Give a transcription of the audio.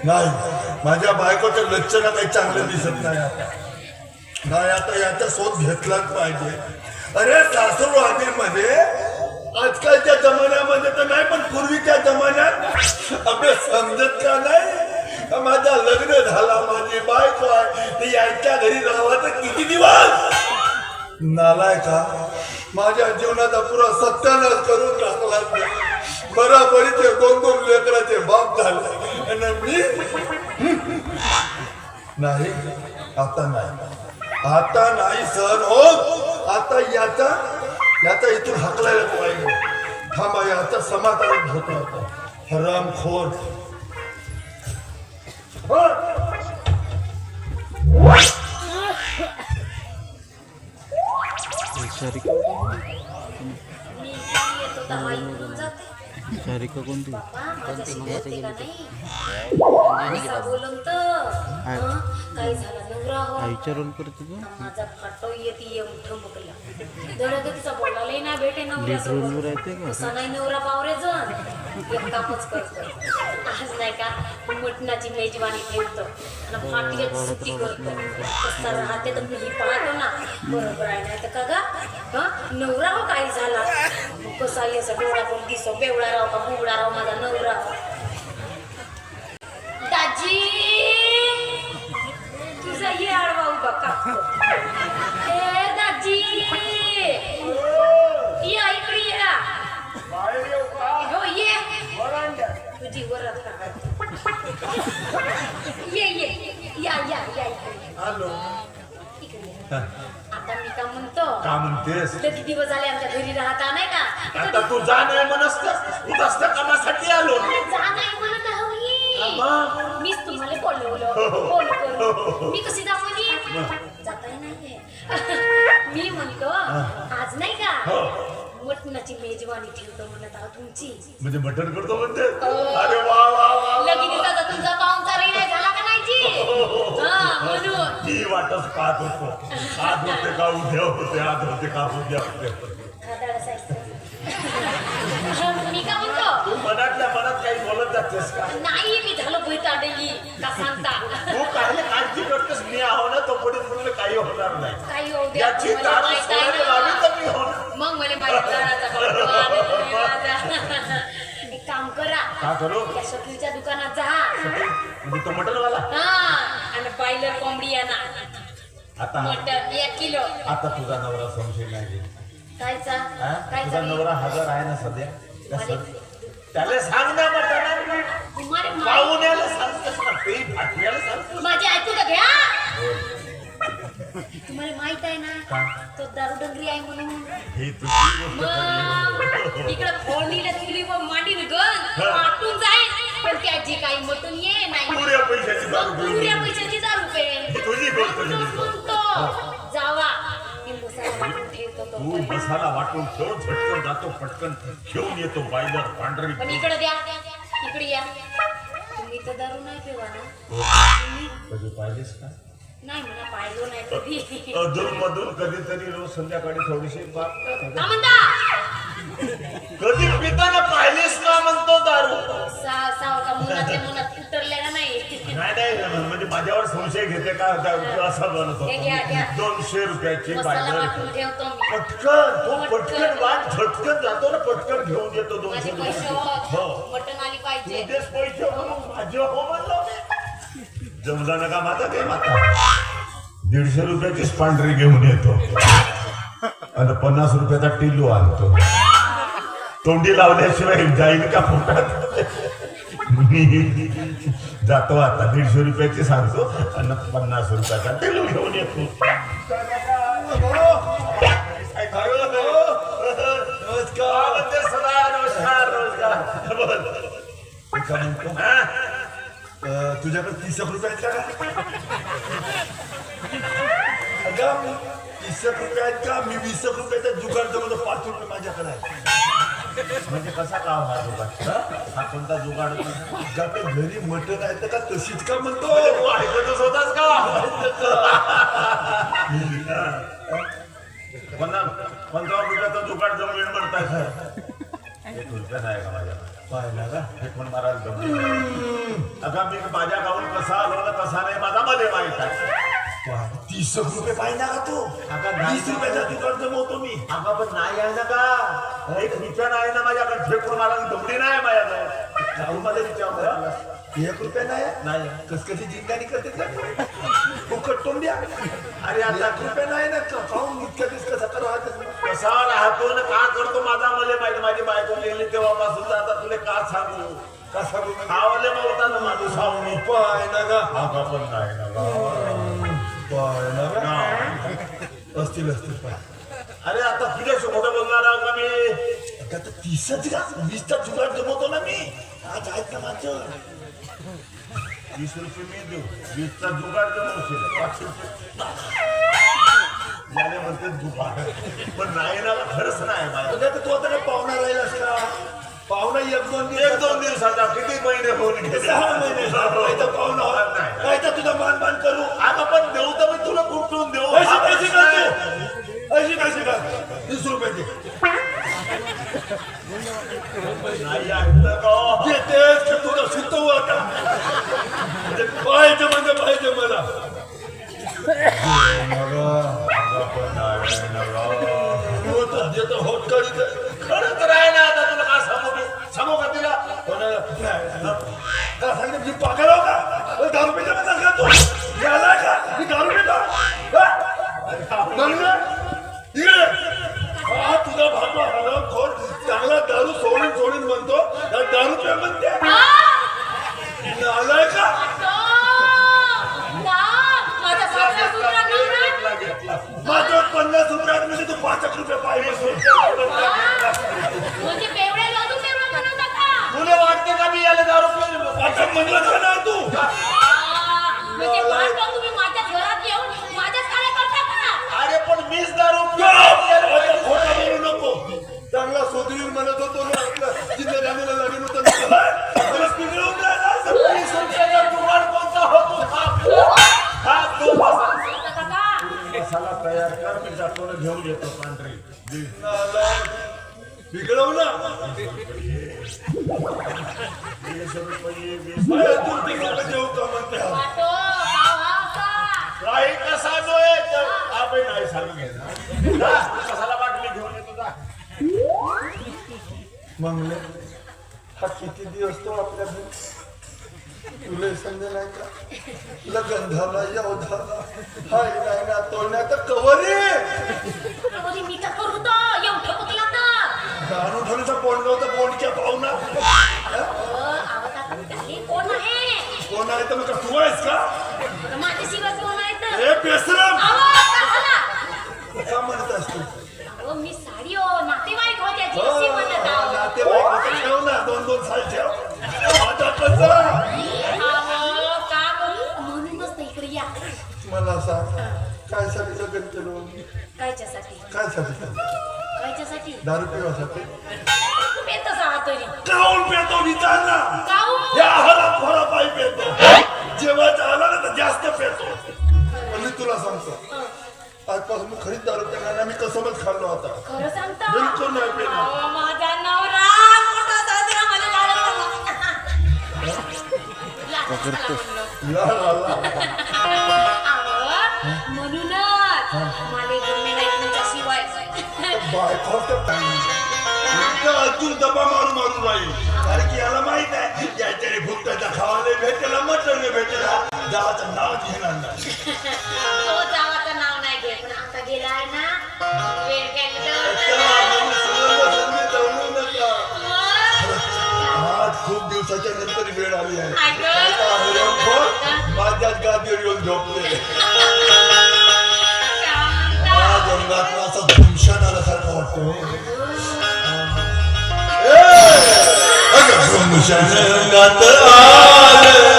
नाही, माझ्या बायकोचं लक्षण काही चांगलं दिसत नाही आता. नाही, आता याचा शोध घेतलाच पाहिजे. अरे सासूरवाडीमध्ये आजकालच्या जमान्यामध्ये तर नाही, पण पूर्वीच्या जमान्यात आपलं समजत का नाही का माझा लग्न झाला, माझी बायको आहे, ती यायच्या घरी राहायचं किती दिवस. नालाय का, माझ्या जीवनाचा पुरा सत्यानाश करून टाकला. बराबरीचे 2-2 लेकराचे बाप झाले आणि मी नाही. आता नाही सहन होत. आता याचा इथून हाकलायला पाहिजे. थांबा, याचा समाधान होतो. हरामखोर. सारिका कोणती? आईचा रोल करते तू? लीड रोलवर राहते का? मटणाची मेजवानी ठेवतो आणि फाटीला सुट्टी करतो. कसा राहते तर मी पाहतो ना. बरोबर आहे, नाही तर का गा नवरा हो काही झाला कसा याचा डोळा पण दिसो बेवळा राव का बुवडा राव माझा नवरा. दाजी तुझा ये आडवा उभा कापतो. ए दाजी या इकडे या. हो ये तुझी वरात ये या या या इकडे. आता मी का म्हणतो, का म्हणतेस? किती दिवस झाले आमच्या घरी राहता नाही का? आता तू जा नाही म्हणत कामासाठी आलो. जा नाही म्हणत आहो मीच तुम्हाला बोलवलं. फोन करून मी कशी जाऊ जाताही नाहीये. मी म्हणतो आज नाही का मटणाची मेजवानी ठेवतो म्हणत आहो तुमची. म्हणजे मटण करतो म्हणते. अरे वा वा वा. लगीनीचा तुमचा पाहुणचारही नाही झाला का नाही जी? म्हणून ती वाटच पाहत होतो. आज होते का उद्या होते, आज होते का उद्या होते. मी का म्हणतो तू मनातल्या मनात काही बोलत जातेस का? नाही, मी झालो भुईताडेली का सांगता. तू काही काळजी करतेस. मी आहो ना, तो पुढे तुला काही होणार नाही. काही होऊ द्या, याची मला तारा माहित आहे सोडायला लावी तर मी होणार. मग मला माहित एक काम करा. का करू? त्या शकीलच्या दुकानात जा. म्हणजे तो मटणवाला. हा, आणि बायलर कोंबडी आणा. आता मटण 1 किलो. आता तुझा नवरा संशय नाही. कायचा तुझा नवरा हजर आहे ना सध्या? त्याला सांग ना मटण पाहुण्याला सांगतेस ना, ते भाटण्याला सांगतेस. माझी ऐकू का घ्या. तुम्हाला माहित आहे ना तो दारू डंगरी आहे म्हणून. हे तुझी मग इकडे फोडणीला दिली व मांडी गण आटून जाईल. पण त्याची काही मटण ये नाही. पुऱ्या पैशाची दारू घेऊन पुऱ्या पैशाची दारू पे तुझी गोष्ट म्हणतो जावा. तू मसाला वाटून ठेव, झटकन जातो, पटकन घेऊन येतो. बायलर पांढरी. पण इकडे द्या, इकडे या. तुम्ही तर दारू नाही पिवा ना? कधी पाहिजेस का? नाही म्हणा, पाहिलो नाही कधी. अधून मधून कधीतरी रोज संध्याकाळी थोडीशी बाप. का म्हणता? कधी पिताना पाहिलेस का म्हणतो दारू? साव का मुलातल्या मुलात उतरल्या का नाही? नाही म्हणजे माझ्यावर संशय घेते का असं बनत हे घ्या, घ्या. 200 रुपयाची मसाला बायलर. वाटून ठेवतो मी. पटकन वाट झटकन जातो ना, पटकन घेऊन येतो. 200 माझे पैसे रुपये. हो, मटण आली पाहिजे. तुझेच पैसे म्हणून माझे हो म्हणलो. जमला नका माता ते माता. 150 रुपयाचीच पांढरी घेऊन येतो आणि 50 रुपयाचा टिल्लू आणतो. तोंडी लावल्याशिवाय जाईल का पोटात? जातो आता. 150 रुपयाची सांगतो आणि 50 रुपयाचा टिल्लू घेऊन येतो. तुझ्याकडे 30 रुपये आहेत का? अगं 30 रुपये आहेत का? मी 20 रुपयाचा जुगाड जवळ 5 रुपये माझ्याकडे आहे. म्हणजे कसा का हा जुगाड? हा कोणता जुगाड? तुझ्याकडे घरी मटण आहे का? तशीच का म्हणतो? ऐकतच होतास का? 15 रुपयाचा जुगाड जवळ म्हणताय. एक रुपया नाही का माझ्या पाहिला का हे पण मारायला जमली अगं मी माझ्या गावून कसा आलो ना कसा नाही माझा मध्ये माहित आहे 30 रुपये पाहिला का तू अगं 20 रुपयाचा तिकड जमवतो मी अगं पण नाही आहे ना का एक रुपया नाही ना माझ्याकडे फेकून मारायला जमली नाही माझ्याकडे जाऊन मध्ये विचार 1 रुपया नाही कस कधी जिंकानी करते का फुकट तोंड्या अरे आता 1 रुपया नाही ना पाहून इतक्या दिवस कसा करावं कसा राहतो ना का करतो माझा मला माहिती माझी बायको गेली तेव्हापासून आता तुला का सांगू कसा खावाले मग होता ना माझं सांगू पाहिला का अगं पण नाही ना पाहिला का असतील पाय अरे आता तुझ्याशी खोटं बोलणार आहो का मी आता 30च का 20चा जुगाड जमवतो ना मी आज आहेत ना माझं 20 रुपये मी देऊ 20चा जुगाड जमवशील 5 रुपये झाले म्हणते जुगाड पण नाही ना खरंच नाही माझ्या तुझ्या तर तू आता काय पाहुणा राहिलास का पाहुणा 1-2 दिवसाचा किती महिने होऊन गेले 6 महिने नाही तर पाहुणा होत नाही. नाही तर तुझा मान करू आता पण देऊ तर मी तुला कुठून देऊ अशी कशी का 20 रुपये दे नाही ऐकलं का देतेस की तुला शिकवू आता पाहिजे मला तू तर देतो होत काढी खरं तर आहे ना आता तुला काय सांगू का तिला का सांगते मी पागल हो का 10 रुपये म्हणतात का तू याला का मी 10 रुपये तुझा भागवा हराम खोर चांगला दारू सोडून म्हणतो 10 रुपये म्हणते आलाय का माझं 50 रुपयात म्हणजे तू 5 रुपये पाहिजे तुला वाटते का मी याला 10 रुपये आता म्हणलं का ना तू अरे पण मीच 10 रुपये आता खोटा बोलू नको चांगला सोदरीर म्हणत होतो ना आपलं जिल्ह्याला लागेल होतं मला पिघळून राहिला 20 रुपयाचा जुगाड कोणता होतो हा तो मसाला तयार कर मी जातो ना घेऊन येतो पांढरी बिघडव ना देऊ का म्हणते काही कसा जो आहे आपण नाही सांगून घेणार कसाला बाटली घेऊन येतो जा मंगले हा किती दिवस तो आपल्या तुला समजे नाही का तुला गंधाला यवधाला हाय नाही ना तोडण्या तर कवरी जाणून ठेवण्याचा पोंड होतं पोंडच्या पाहुणा कोण आहे तर मग तू आहेस का हे बेसरम का म्हणत असतो मी साडी हो नातेवाईक होत्या नातेवाईक होते ठेव ना 2-2 साल ठेव आता कसं म्हणूनच तर इकडे या मला सांग काय साठी लग्न केलं कायच्यासाठी काय साठी कायच्यासाठी दारू पिवासाठी पेतच आहात तरी काऊन पेतो विचार ना काहून? या हराम खोरा पायी पेतो जेव्हा आला ना तर जास्त पेतो पण मी तुला सांगतो आजपासून मी खरीच दारू पेणार नाही मी कसमच खाल्लो आता खरं सांगता बिलकुल नाही पेणार अहो, माझा नवरा मोठा साजरा मला म्हणूनच मला गुन्हे नाही तुमच्याशिवाय बायको अजून दबा मारून राहील कारण की याला माहित आहे याच्याने भुकट्याचा खावाले भेटेला मटण भेटेला जावाचं नाव घेणार नाही तो जावाचं नाव नाही घे पण आता गेलाय ना वेळ आज खूप दिवसाच्या नंतर वेळ आली आहे माझ्याच गादीवर येऊन झोपले आज अंगात असा धुमशान आल्यासारखं वाटतो अंगात आलं